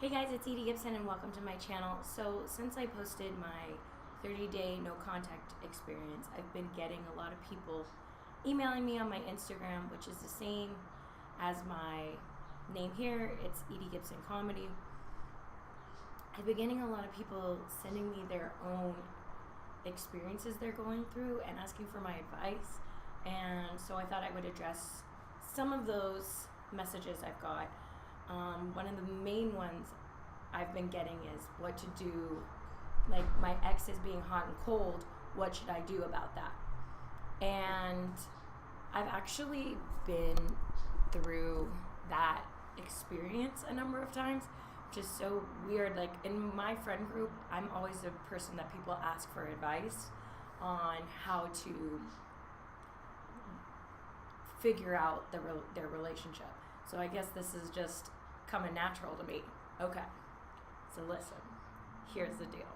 Hey guys, it's Edie Gibson and welcome to my channel. So since I posted my 30-day no contact experience, I've been getting a lot of people emailing me on my Instagram, which is the same as my name here. It's Edie Gibson Comedy. I've been getting a lot of people sending me their own experiences they're going through and asking for my advice. And so I thought I would address some of those messages I've got. One of the main ones I've been getting is what to do, like my ex is being hot and cold, what should I do about that? And I've actually been through that experience a number of times, which is so weird. Like in my friend group, I'm always the person that people ask for advice on how to figure out their relationship. So I guess this is just coming natural to me. Okay, so listen, here's the deal.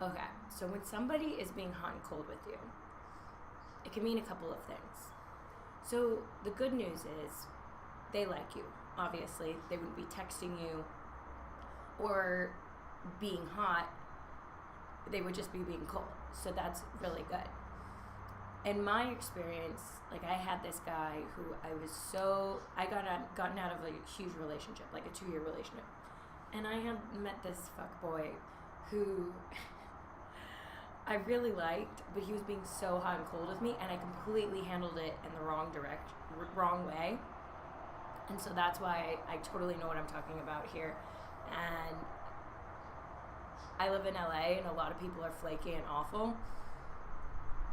Okay, so when somebody is being hot and cold with you, it can mean a couple of things. So the good news is they like you. Obviously, they wouldn't be texting you or being hot. They would just be being cold. So that's really good. In my experience, like I had this guy who I gotten out of a huge relationship, like a 2-year relationship. And I had met this fuck boy who I really liked, but he was being so hot and cold with me, and I completely handled it in the wrong way. And so that's why I totally know what I'm talking about here. And I live in LA, and a lot of people are flaky and awful.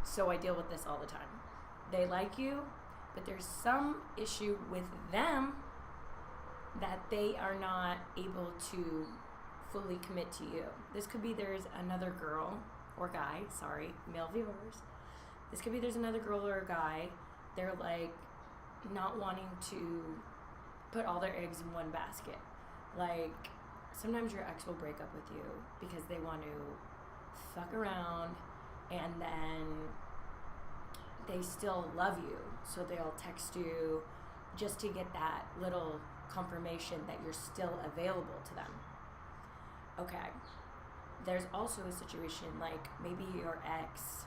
So I deal with this all the time. They like you, but there's some issue with them that they are not able to fully commit to you. This could be there's another girl or guy, sorry, male viewers. This could be there's another girl or a guy. They're like not wanting to put all their eggs in one basket. Like sometimes your ex will break up with you because they want to fuck around, and then they still love you, so they'll text you just to get that little confirmation that you're still available to them. Okay, there's also a situation like maybe your ex,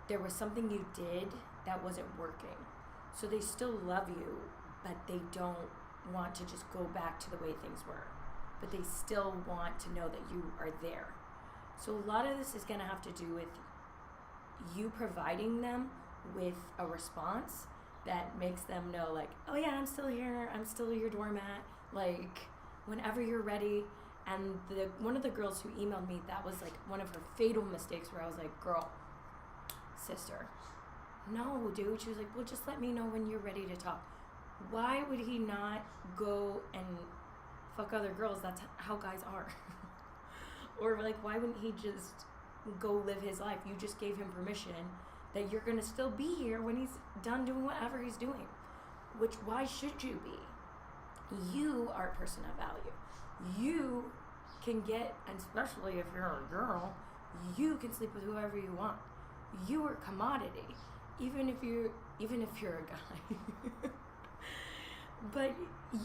there was something you did that wasn't working, so they still love you, but they don't want to just go back to the way things were, but they still want to know that you are there. So a lot of this is going to have to do with you providing them with a response that makes them know, like, oh yeah, I'm still here, I'm still your doormat, like whenever you're ready. And one of the girls who emailed me, that was like one of her fatal mistakes, where I was like, girl, sister, no dude. She was like, well, just let me know when you're ready to talk. Why would he not go and fuck other girls? That's how guys are. Or like, why wouldn't he just go live his life? You just gave him permission that you're gonna still be here when he's done doing whatever he's doing. Which, why should you be? You are a person of value. You can get, and especially if you're a girl, you can sleep with whoever you want. You are a commodity, even if you're a guy. But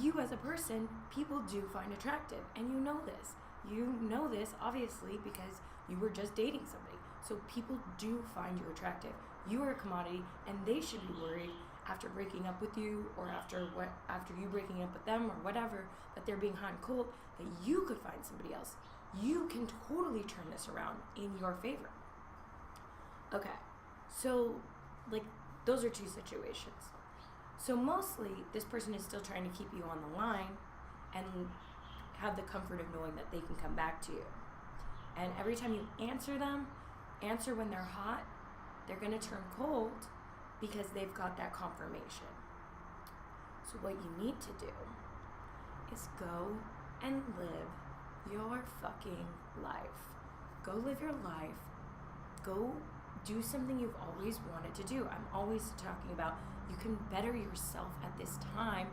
you as a person, people do find attractive, and you know this. You know this, obviously, because you were just dating somebody. So people do find you attractive. You are a commodity, and they should be worried after breaking up with you, or after you breaking up with them, or whatever, that they're being hot and cold, that you could find somebody else. You can totally turn this around in your favor. Okay, so like those are two situations. So mostly this person is still trying to keep you on the line and have the comfort of knowing that they can come back to you. And every time you answer them, answer when they're hot, they're going to turn cold because they've got that confirmation. So what you need to do is go and live your fucking life. Go live your life. Go do something you've always wanted to do. I'm always talking about you can better yourself at this time.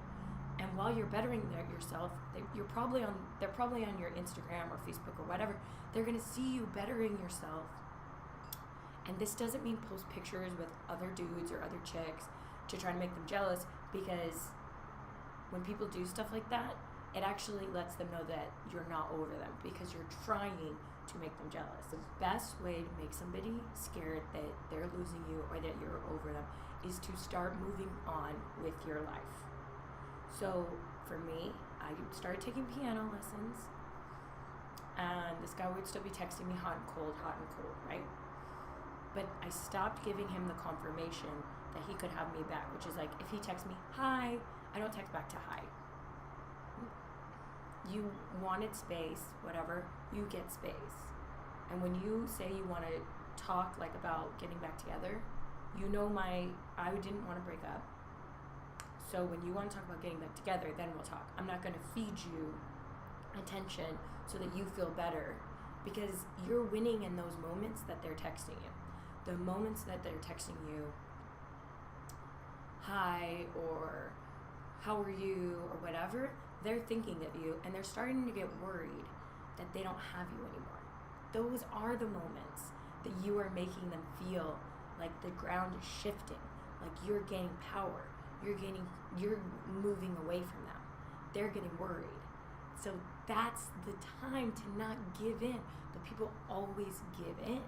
And while you're bettering yourself, they're probably on your Instagram or Facebook or whatever. They're going to see you bettering yourself. And this doesn't mean post pictures with other dudes or other chicks to try to make them jealous, because when people do stuff like that, it actually lets them know that you're not over them because you're trying to make them jealous. The best way to make somebody scared that they're losing you or that you're over them is to start moving on with your life. So for me, I started taking piano lessons, and this guy would still be texting me hot and cold, right? But I stopped giving him the confirmation that he could have me back, which is like, if he texts me, hi, I don't text back to hi. You wanted space, whatever, you get space. And when you say you want to talk like about getting back together, you know I didn't want to break up. So when you want to talk about getting back together, then we'll talk. I'm not going to feed you attention so that you feel better, because you're winning in those moments that they're texting you. The moments that they're texting you, hi, or how are you, or whatever, they're thinking of you, and they're starting to get worried that they don't have you anymore. Those are the moments that you are making them feel like the ground is shifting, like you're gaining power, you're moving away from them. They're getting worried. So that's the time to not give in. But people always give in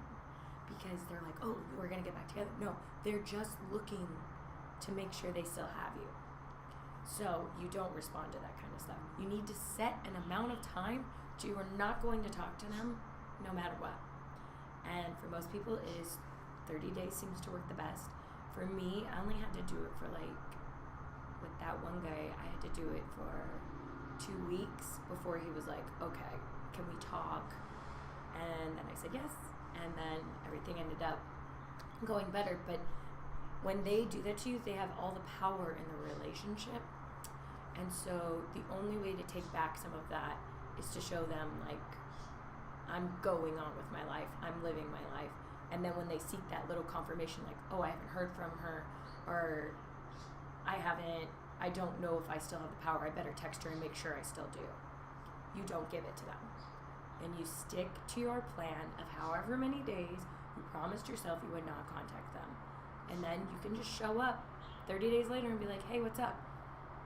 because they're like, oh, we're going to get back together. No, they're just looking to make sure they still have you. So you don't respond to that kind of stuff. You need to set an amount of time so you are not going to talk to them no matter what. And for most people, it is 30 days seems to work the best. For me, I only had to do it for with that one guy, I had to do it for 2 weeks before he was like, okay, can we talk? And then I said yes, and then everything ended up going better. But when they do that to you, they have all the power in the relationship. And so the only way to take back some of that is to show them, like, I'm going on with my life, I'm living my life. And then when they seek that little confirmation, like, oh, I haven't heard from her, or I don't know if I still have the power, I better text her and make sure I still do. You don't give it to them. And you stick to your plan of however many days you promised yourself you would not contact them. And then you can just show up 30 days later and be like, hey, what's up?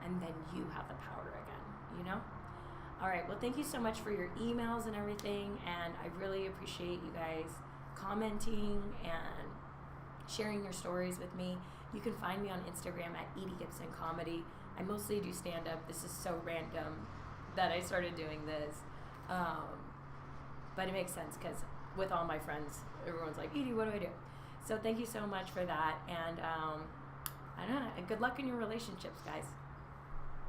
And then you have the power again, you know? All right, well, thank you so much for your emails and everything, and I really appreciate you guys commenting and sharing your stories with me. You can find me on Instagram at Edie Gibson Comedy. I mostly do stand-up. This is so random that I started doing this. But it makes sense because with all my friends, everyone's like, Edie, what do I do? So thank you so much for that. And I don't know, good luck in your relationships, guys.